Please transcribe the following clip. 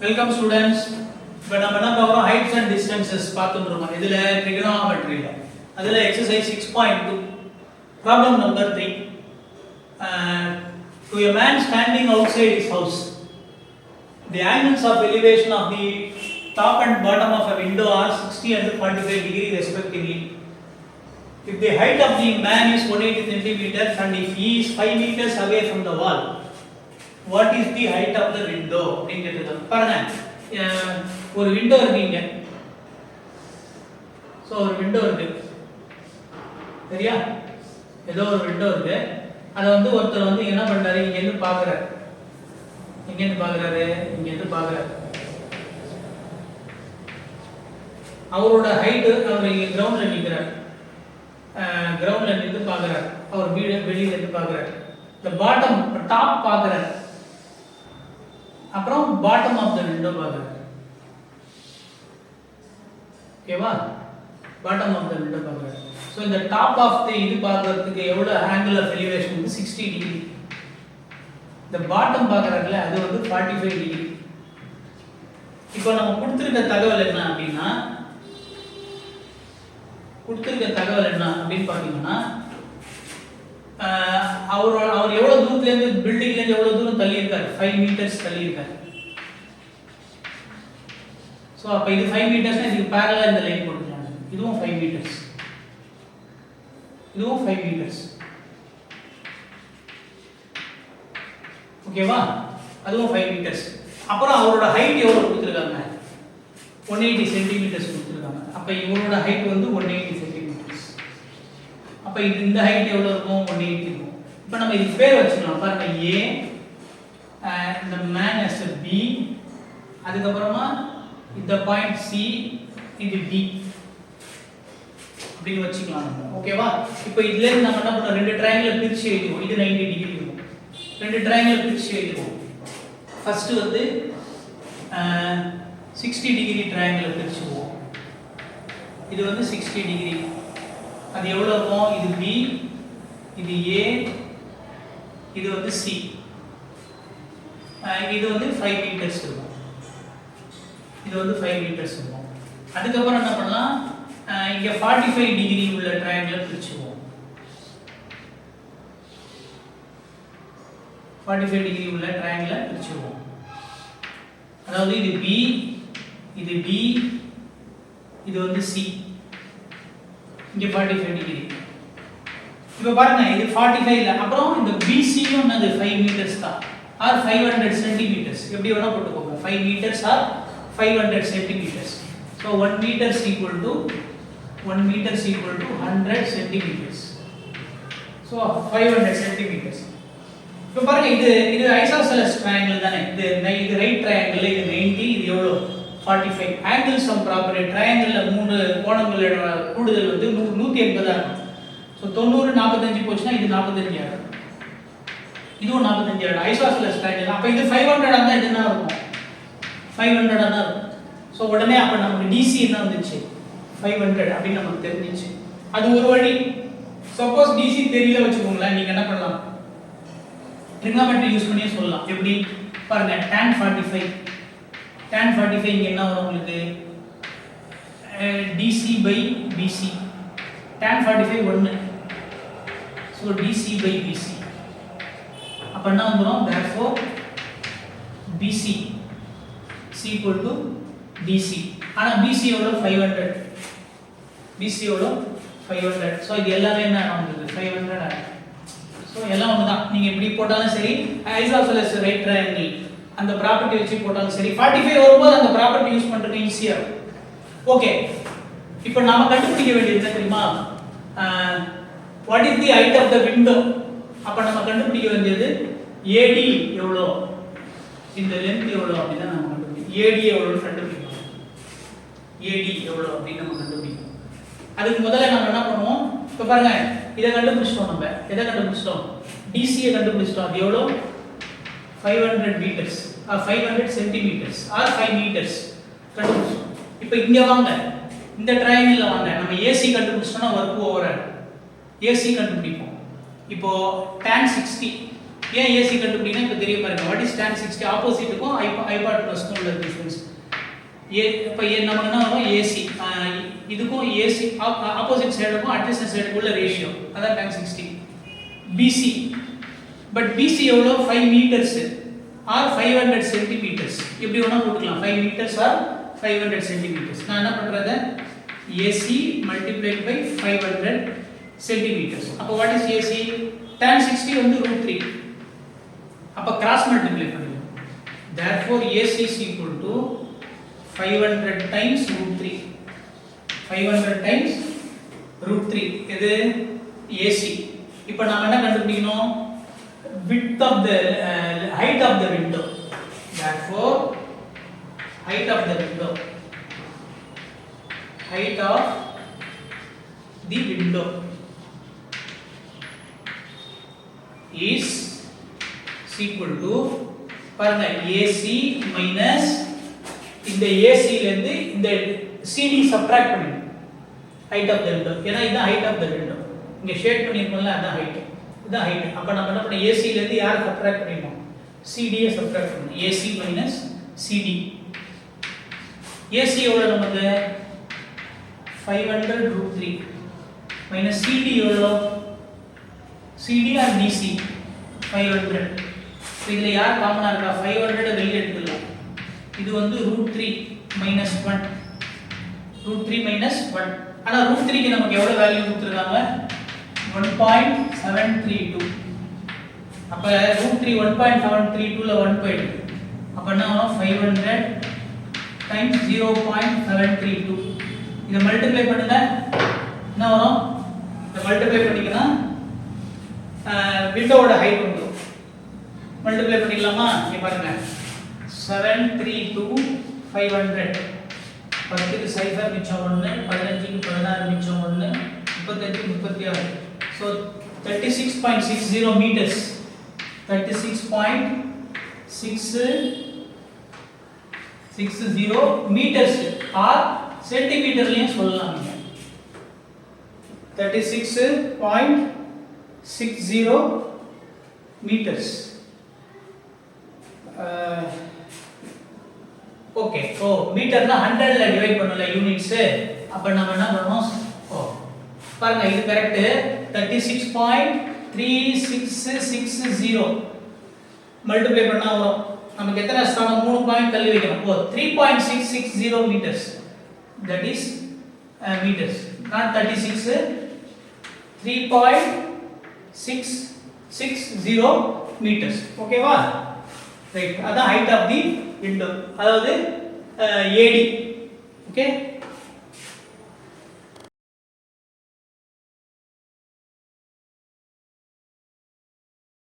Welcome students. இப்போ நம்ம என்ன பார்க்கறோம் heights and distances பார்த்துட்டு இருக்கோம். இதுல trigonometryல அதுல exercise 6.2 problem number 3. To a man standing outside his house, the angles of elevation of the top and bottom of a window are 60 and 45 degree respectively. If the height of the man is 180 centimeters and if he is 5 meters away from the wall, what is the height of the window? அப்படிங்கிறது பாருங்க, ஒரு window இருக்குங்க. So ஒரு window இருக்கு சரியா, ஏதோ ஒரு window இருக்கு. அதை வந்து ஒருத்தர் வந்து என்ன பண்றாரு, இங்கேருந்து பார்க்குறாரு. இங்கேருந்து பார்க்குறாரு. அவரோட ஹைட்டு, அவர் இங்கே கிரவுண்டில் நிற்கிறார். கிரவுண்டில் நின்று பார்க்குறாரு. அவர் வீடு வெளியில இருந்து பார்க்குறாரு. இந்த பாட்டம் டாப் பார்க்குறாரு. அப்புறம் பாட்டம் ஆஃப் த விண்டோ பார்க்குறாரு. ஓகேவா, பாட்டம் ஆஃப் த விண்டோ பார்க்குறாரு. ஸோ இந்த டாப் ஆஃப் த இது பார்க்கறதுக்கு எவ்வளோ ஆங்கிள் ஆஃப் எலிவேஷன் வந்து 60 டிகிரி. இந்த பாட்டம் பார்க்குறாருல அது வந்து 45 டிகிரி. இப்போ நம்ம கொடுத்துருக்க தகவல் என்ன அப்படின்னா, பார்த்தீங்கன்னா அவர் எவ்வளோ தூரத்துலேருந்து பில்டிங்லேருந்து எவ்வளோ தூரம் தள்ளி இருக்காரு, 5 மீட்டர்ஸ் தள்ளி இருக்காரு. ஸோ அப்போ இது 5 மீட்டர்ஸ்னா இதுக்கு பேரலாக இந்த லைன் போட்டுக்கலாம். இதுவும் 5 மீட்டர்ஸ், இதுவும் 5 மீட்டர்ஸ். ஓகேவா, அதுவும் 5 மீட்டர்ஸ். அப்புறம் அவரோட ஹைட் எவ்வளோ கொடுத்துருக்காங்க, 180 சென்டிமீட்டர்ஸ் கொடுத்துருக்காங்க. அப்போ இவரோட ஹைட் வந்து 180 சென்டிமீட்டர்ஸ். அப்போ இது இந்த ஹைட் எவ்வளோ இருக்கும், 180 இருக்கும். இப்போ நம்ம இதுக்கு பேர் வச்சுக்கலாம் பாருங்க, ஏ, இந்த மேன் as a B, அதுக்கப்புறமா இந்த பாயிண்ட் C, இது D அப்படின்னு வச்சுக்கலாம். ஓகேவா, இப்போ இதுல இருந்து நம்ம என்ன பண்ணோம், ரெண்டு ட்ரையாங்கிள் பிரிச்சு எழுதுவோம். இது 90 டிகிரி இருக்கும். ரெண்டு ட்ரையாங்கிள் பிரிச்சு எழுதுவோம். ஃபர்ஸ்ட் வந்து 60 டிகிரி ட்ரையாங்கிள் பிரிச்சுவோம். இது வந்து 60 டிகிரி. அது எவ்வளவு இருக்கும், இது B, இது A, இது வந்து C. இது வந்து 5 மீட்டர்ஸ் இருக்கும். இது வந்து 5 மீட்டர்ஸ் இருக்கும். அதுக்கப்புறம் என்ன பண்ணலாம், இங்க 45 டிகிரி உள்ள ட்ரையாங்கிள் பிரிச்சுவோம். 45 டிகிரி உள்ள ட்ரையாங்கிள் பிரிச்சுவோம். அதாவது இது B, இது D, இது வந்து C. இங்க 45 டிகிரி. இப்போ பாருங்க, இது 45 இல்ல. அப்புறம் இந்த BC யும் என்னது 5 மீட்டர்ஸ் தான், ஆர் 500 சென்டிமீட்டர்ஸ். எப்படி வேணா போட்டுக்கோங்க, 5 metres or 500 centimetres. So 1 meter is equal to 100 centimeters. So 500 centimeters. இப்போ பாருங்க, இது ஐசோசெலஸ் ட்ரையாங்கிள் தானே. இது ரைட் ட்ரையாங்கிள், இது 90, இது எவ்வளோ 45. ஆங்கிள்ஸ் ஆஃப் ப்ராப்பர் ட்ரையாங்கிள்ல மூணு கோணங்களோட கூடுதல் வந்து 180 ஆகும். ஸோ 90 45 போச்சுன்னா இது 45 ஆகும், இதுவும் 45 ஆகும். Isosceles triangle. அப்போ இது 500 இருந்தால் இது என்ன இருக்கும், 500 தான் இருக்கும். ஸோ உடனே அப்போ நமக்கு டிசி என்ன வந்துச்சு, 500 அப்படின்னு நமக்கு தெரிஞ்சிச்சு. அது ஒரு வழி. சப்போஸ் டிசி தெரியல வச்சுக்கோங்களேன், நீங்கள் என்ன பண்ணலாம், ட்ரிகோனோமெட்ரி யூஸ் பண்ணியே சொல்லலாம். எப்படி பாருங்க, tan 45 இங்கே என்ன வரும் உங்களுக்கு, DC by BC. tan 45 1, so DC by BC. அப்போ என்ன வந்துடும், therefore BC is equal to DC. ஆனா BC எவ்வளோ 500, BC எவ்வளோ 500. ஸோ இது எல்லாமே என்ன ஆகுது, 500 ஆகும். ஸோ எல்லாம் ஒன்று தான். நீங்கள் எப்படி போட்டாலும் சரி, ஐசோசெலஸ் ரைட் ட்ரையாங்கிள் அந்த ப்ராப்பர்ட்டி வச்சு போட்டாலும் சரி, 45 வரும்போது அந்த ப்ராப்பர்ட்டி யூஸ் பண்ணுறது ஈஸியாக இருக்கும். ஓகே, இப்போ நாம கண்டுபிடிக்க வேண்டியது என்ன தெரியுமா, what is the height of the window. அப்போ நம்ம கண்டுபிடிக்க வேண்டியது AD எவ்வளோ, இந்த லென்த் எவ்வளோ அப்படின்னு நம்ம கண்டுபிடிக்கணும். AD எவ்வளோன்னு கண்டுபிடிக்கணும். AD எவ்வளோ அப்படின்னு நம்ம கண்டுபிடிக்கணும். அதுக்கு முதல்ல நம்ம என்ன பண்ணுவோம், இப்போ பாருங்க, இதை கண்டுபிடிச்சிட்டோம். நம்ம எதை கண்டுபிடிச்சிட்டோம், டிசியை கண்டுபிடிச்சிட்டோம். அது எவ்வளோ 500 metres or 500 centimetres or 5 metres கண்டுபிடிச்சிட்டோம். இப்போ இங்கே வாங்க, இந்த ட்ரையாங்கிளில் வாங்க. நம்ம ஏசி கண்டுபிடிச்சிட்டோம்னா ஒர்க் ஓவர், ஏசி கண்டுபிடிப்போம். இப்போ tan 60 ஏன் ஏசி கண்டுபிடிக்கணும் இப்போ தெரிய பாருங்க. வாட் இஸ் tan 60 ஆப்போசிட்டுக்கும் ஹைபாட்னஸ்க்கும் உள்ள டிஃபரன்ஸ். இப்போ நம்ம என்ன வரும் ஏசி இதுக்கும் ஏசி ஆப்போசிட் சைடுக்கும் அட்ஜசன்ட் சைடுக்கும் உள்ள ரேஷியோ அதான் tan 60. பிசி பட் பிசி எவ்வளோ 5 மீட்டர்ஸ் ஆர் 500 சென்டிமீட்டர்ஸ் இப்படி வேணா போட்டுக்கலாம். 5 மீட்டர்ஸ் ஆர் 500 சென்டிமீட்டர்ஸ். நான் என்ன பண்றது ஏசி மல்டிப்ளைட் பை 500 சென்டிமீட்டர்ஸ். அப்போ வாட் இஸ் ஏசி tan 60 வந்து √3. அப்போ கிராஸ் மல்டிப்ளை பண்ணுங்க. therefore AC is equal to 500 times √3. 500 times √3 இது AC. இப்போ நாம என்ன கண்டுபிடிக்கணும் width of the height of the window. therefore height of the window is equal to பாருங்க AC minus இந்த AC ல இருந்து இந்த CD subtract பண்ணுங்க height of the window. ஏனா இது height of the window. இங்க ஷேட் பண்ணிருக்கோம்ல அதான் height. இதான் height. அப்ப நம்ம என்ன பண்ண AC ல இருந்து யாரை subtract பண்ணிரோம் CD யை subtract பண்ணனும். AC minus CD. AC எவ்வளவு நமக்கு 500 √3 minus CD எவ்வளவு CD or DC 500. இதுல யார் காமனா இருக்கா 500 வெளிய எடுத்துடலாம். இது வந்து √3 minus 1 √3 minus 1. ஆனா √3 க்கு நமக்கு எவ்வளவு வேல்யூ கொடுத்திருக்காங்க 1.732. அப்ப √3 1.732 ல 1 போயிடுது. அப்ப என்ன வரும் 500 times 0.732. இத மல்டிப்ளை பண்ணுங்க என்ன வரும் இத மல்டிப்ளை பண்ணீங்கன்னா விண்டோவோட ஹைட் வந்துரும். மல்டிப்ளை பண்ணிடலாமா இங்க பாருங்க 732 500 10 க்கு 0 மிச்சம் 1 15 க்கு 16 மிச்சம் 1 35 க்கு 36. so 36.60 meters 36.60 meters or சென்டிமீட்டர்லயும் சொல்லலாம் நீங்க 36.60 meters. ஓகே சோ மீட்டர்னா 100 ல டிவைட் பண்ணல யூனிட்ஸ். அப்ப நாம என்ன பண்ணனும் பாருங்க இது கரெக்ட் 36.3660 மல்டிப்ளை பண்ணா வரும் நமக்கு எத்தனை ஸ்தானம் 3 பாயிண்ட் தள்ளி வைக்கணும். 3.660 meters that is meters not 36 3.660 meters. ஓகேவா ரைட் அதான் height of the window அதாவது AD. ஓகே